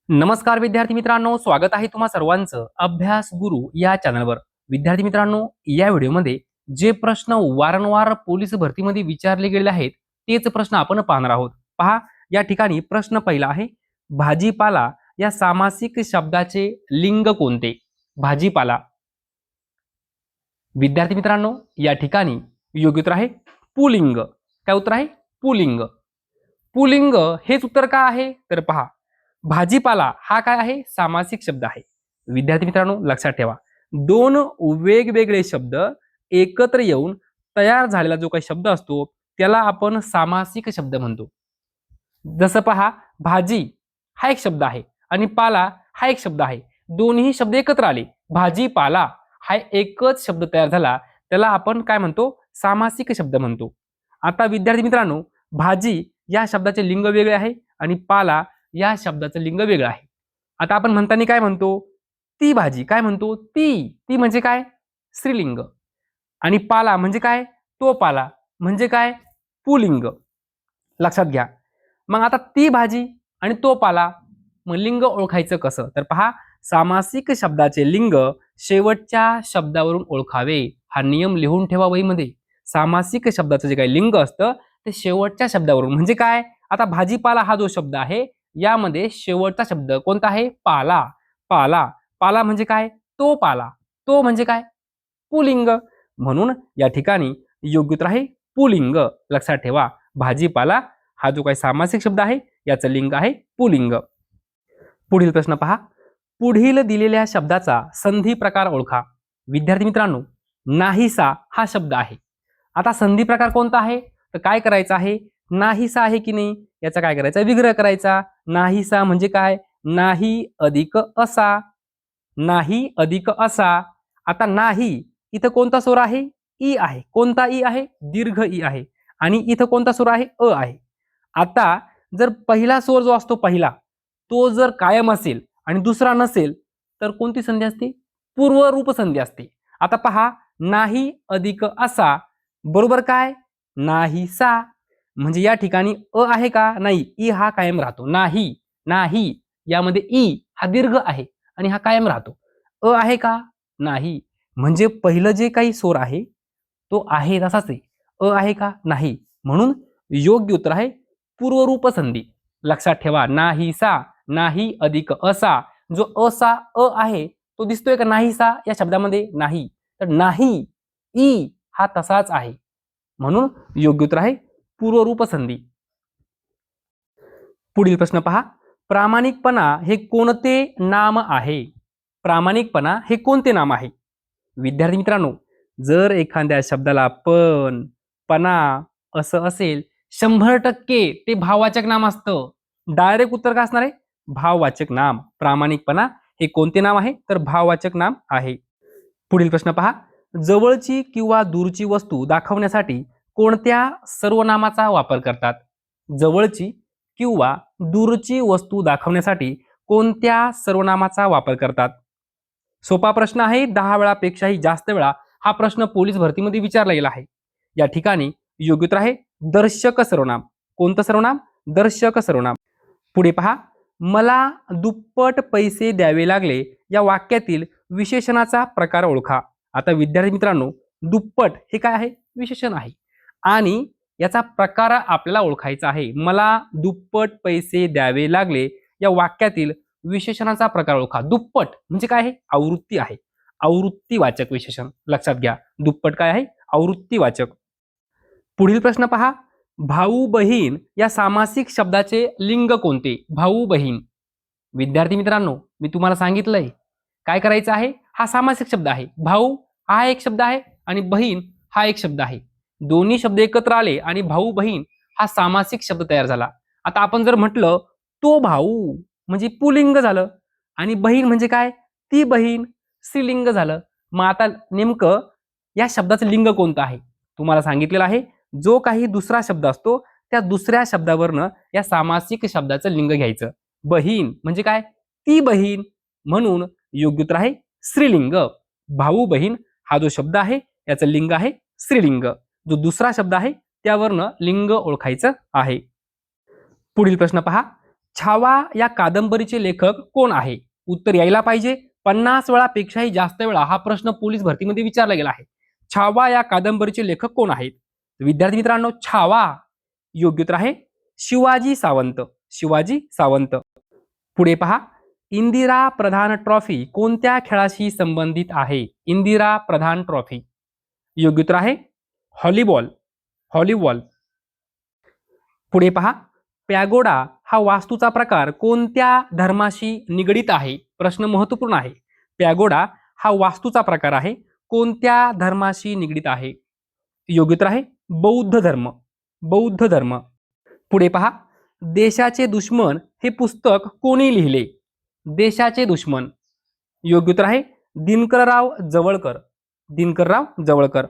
नमस्कार विद्यार्थी मित्रांनो, स्वागत आहे तुम्हा सर्वांचं अभ्यास गुरु या चॅनलवर. विद्यार्थी मित्रांनो, या व्हिडिओमध्ये जे प्रश्न वारंवार पोलीस भरतीमध्ये विचारले गेलेले आहेत तेच प्रश्न आपण पाहणार आहोत. पहा, या ठिकाणी प्रश्न पहिला आहे, भाजीपाला या सामासिक शब्दाचे लिंग कोणते? भाजीपाला. विद्यार्थी मित्रांनो, या ठिकाणी योग्य उत्तर आहे पुल्लिंग. काय उत्तर आहे? पुल्लिंग. पुल्लिंग हेच उत्तर का आहे? तर पहा, भाजीपाला हा काय आहे? सामासिक शब्द आहे. विद्यार्थी मित्रांनो, लक्षात ठेवा, दोन वेगवेगळे शब्द एकत्र येऊन तयार झालेला जो काही शब्द असतो त्याला आपण सामासिक शब्द म्हणतो. जसं पहा, भाजी हा एक शब्द आहे आणि पाला हा एक शब्द आहे. दोन्ही शब्द एकत्र आले, भाजीपाला हा एकच शब्द तयार झाला, त्याला आपण काय म्हणतो? सामासिक शब्द म्हणतो. आता विद्यार्थी मित्रांनो, भाजी या शब्दाचे लिंग वेगळे आहे आणि पाला या शब्दाचं लिंग वेगळं आहे. आता आपण म्हणताना काय म्हणतो? ती भाजी. काय म्हणतो? ती. ती म्हणजे काय? स्त्रीलिंग. आणि पाला म्हणजे काय? तो पाला. म्हणजे काय? पुल्लिंग. लक्षात घ्या. मग आता ती भाजी आणि तो पाला, मग लिंग ओळखायचं कसं? तर पहा, सामासिक शब्दाचे लिंग शेवटच्या शब्दावरून ओळखावे. हा नियम लिहून ठेवा वहीमध्ये. सामासिक शब्दाचं जे काही लिंग असतं ते शेवटच्या शब्दावरून. म्हणजे काय? आता भाजीपाला हा जो शब्द आहे यामध्ये शेवटचा शब्द कोणता आहे? पाला. पाला. पाला म्हणजे काय? तो पाला. तो म्हणजे काय? पुल्लिंग. म्हणून या ठिकाणी योग्य उत्तर आहे पुल्लिंग. लक्षात ठेवा, भाजीपाला हा जो काही सामासिक शब्द आहे याचं लिंग आहे पुल्लिंग. पुढील प्रश्न पहा, पुढील दिलेल्या शब्दाचा संधी प्रकार ओळखा. विद्यार्थी मित्रांनो, नाहीसा हा शब्द आहे. आता संधी प्रकार कोणता आहे? तर काय करायचं आहे? नाहीसा आहे की नाही, याचा काय करायचा? विग्रह करायचा. नाहीसा म्हणजे काय? नाही अधिक असा. नाही अधिक असा. आता नाही इथं कोणता स्वर आहे? ई आहे. कोणता ई आहे? दीर्घ ई आहे. आणि इथं कोणता स्वर आहे? अ आहे. आता जर पहिला स्वर जो असतो पहिला, तो जर कायम असेल आणि दुसरा नसेल तर कोणती संधी असते? पूर्वरूप संधी असते. आता पहा, नाही अधिक असा बरोबर काय? नाहीसा. म्हणजे या ठिकाणी अ आहे का? नाही. ई हा कायम राहतो. नाही. नाही यामध्ये ई हा दीर्घ आहे आणि हा कायम राहतो. अ आहे का? नाही. म्हणजे पहिलं जे काही स्वर आहे तो आहे तसाच आहे. अ आहे का? नाही. म्हणून योग्य उत्तर आहे पूर्वरूप संधी. लक्षात ठेवा, नाहीसा, नाही अधिक असा. जो असा अ आहे तो दिसतोय का नाहीसा या शब्दामध्ये? नाही. तर नाही, ई हा तसाच आहे. म्हणून योग्य उत्तर आहे पूर्वरूप संधी. पुढील प्रश्न पहा, प्रामाणिकपणा हे कोणते नाम आहे? प्रामाणिकपणा हे कोणते नाम आहे? विद्यार्थी मित्रांनो, जर एखाद्या शब्दाला पण, पणा असं असेल, 100% ते भाववाचक नाम असतं. डायरेक्ट उत्तर काय असणार आहे? भाववाचक नाम. प्रामाणिकपणा हे कोणते नाम आहे? तर भाववाचक नाम आहे. पुढील प्रश्न पहा, जवळची किंवा दूरची वस्तू दाखवण्यासाठी कोणत्या सर्वनामाचा वापर करतात? जवळची किंवा दूरची वस्तू दाखवण्यासाठी कोणत्या सर्वनामाचा वापर करतात? सोपा प्रश्न आहे. 10 वेळापेक्षाही जास्त वेळा हा प्रश्न पोलीस भरतीमध्ये विचारला गेला आहे. या ठिकाणी योग्य उत्तर आहे दर्शक सर्वनाम. कोणतं सर्वनाम? दर्शक सर्वनाम. पुढे पहा, मला दुप्पट पैसे द्यावे लागले या वाक्यातील विशेषणाचा प्रकार ओळखा. आता विद्यार्थी मित्रांनो, दुप्पट हे काय आहे? विशेषण आहे आणि याचा प्रकार आपल्याला ओळखायचा आहे. मला दुप्पट पैसे द्यावे लागले या वाक्यातील विशेषणाचा प्रकार ओळखा. दुप्पट म्हणजे काय आहे? आवृत्ती आहे. आवृत्तीवाचक विशेषण. लक्षात घ्या, दुप्पट काय आहे? आवृत्तीवाचक. पुढील प्रश्न पहा, भाऊ बहीण या सामासिक शब्दाचे लिंग कोणते? भाऊ बहीण. विद्यार्थी मित्रांनो, मी तुम्हाला सांगितलंय काय करायचं आहे? हा सामासिक शब्द आहे. भाऊ हा एक शब्द आहे आणि बहीण हा एक शब्द आहे. दोन्ही शब्द एकत्र आले आणि भाऊ बहीण हा सामासिक शब्द तयार झाला. आता आपण जर म्हटलं तो भाऊ म्हणजे पुल्लिंग झालं आणि बहीण म्हणजे काय? ती बहीण स्त्रीलिंग झालं. मग आता नेमकं या शब्दाचं लिंग कोणतं आहे? तुम्हाला सांगितलेलं आहे, जो काही दुसरा शब्द असतो त्या दुसऱ्या शब्दावरनं या सामासिक शब्दाचं लिंग घ्यायचं. बहीण म्हणजे काय? ती बहीण. म्हणून योग्य उत्तर आहे स्त्रीलिंग. भाऊ बहीण हा जो शब्द आहे याचं लिंग आहे स्त्रीलिंग. जो दुसरा शब्द आहे त्यावरनं लिंग ओळखायचं आहे. पुढील प्रश्न पहा, छावा या कादंबरीचे लेखक कोण आहे? उत्तर यायला पाहिजे. 50 वेळापेक्षाही जास्त वेळा हा प्रश्न पोलीस भरतीमध्ये विचारला गेला आहे. छावा या कादंबरीचे लेखक कोण आहेत? विद्यार्थी मित्रांनो, छावा योग्य उत्तर आहे शिवाजी सावंत. शिवाजी सावंत. पुढे पहा, इंदिरा प्रधान ट्रॉफी कोणत्या खेळाशी संबंधित आहे? इंदिरा प्रधान ट्रॉफी योग्य उत्तर आहे व्हॉलीबॉल. व्हॉलीबॉल. पुढे पहा, पॅगोडा हा वास्तूचा प्रकार कोणत्या धर्माशी निगडीत आहे? प्रश्न महत्वपूर्ण आहे. पॅगोडा हा वास्तूचा प्रकार आहे, कोणत्या धर्माशी निगडीत आहे? योग्य उत्तर आहे बौद्ध धर्म. बौद्ध धर्म. पुढे पहा, देशाचे दुश्मन हे पुस्तक कोणी लिहिले? देशाचे दुश्मन योग्य उत्तर आहे दिनकरराव जवळकर. दिनकरराव जवळकर.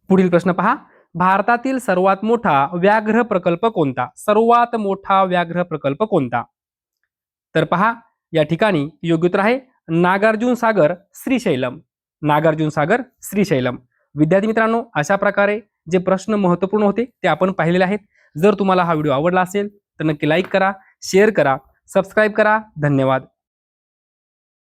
पुढील प्रश्न पहा, भारतातील सर्वात मोठा व्याघ्र प्रकल्प कोणता? सर्वात मोठा व्याघ्र प्रकल्प कोणता? तर पहा, या ठिकाणी योग्य उत्तर आहे नागार्जुन सागर श्रीशैलम. नागार्जुन सागर श्रीशैलम. विद्यार्थी मित्रांनो, अशा प्रकारे जे प्रश्न महत्त्वपूर्ण होते ते आपण पाहिलेले आहेत. जर तुम्हाला हा व्हिडिओ आवडला असेल तर नक्की लाईक करा, शेअर करा, सबस्क्राईब करा. धन्यवाद.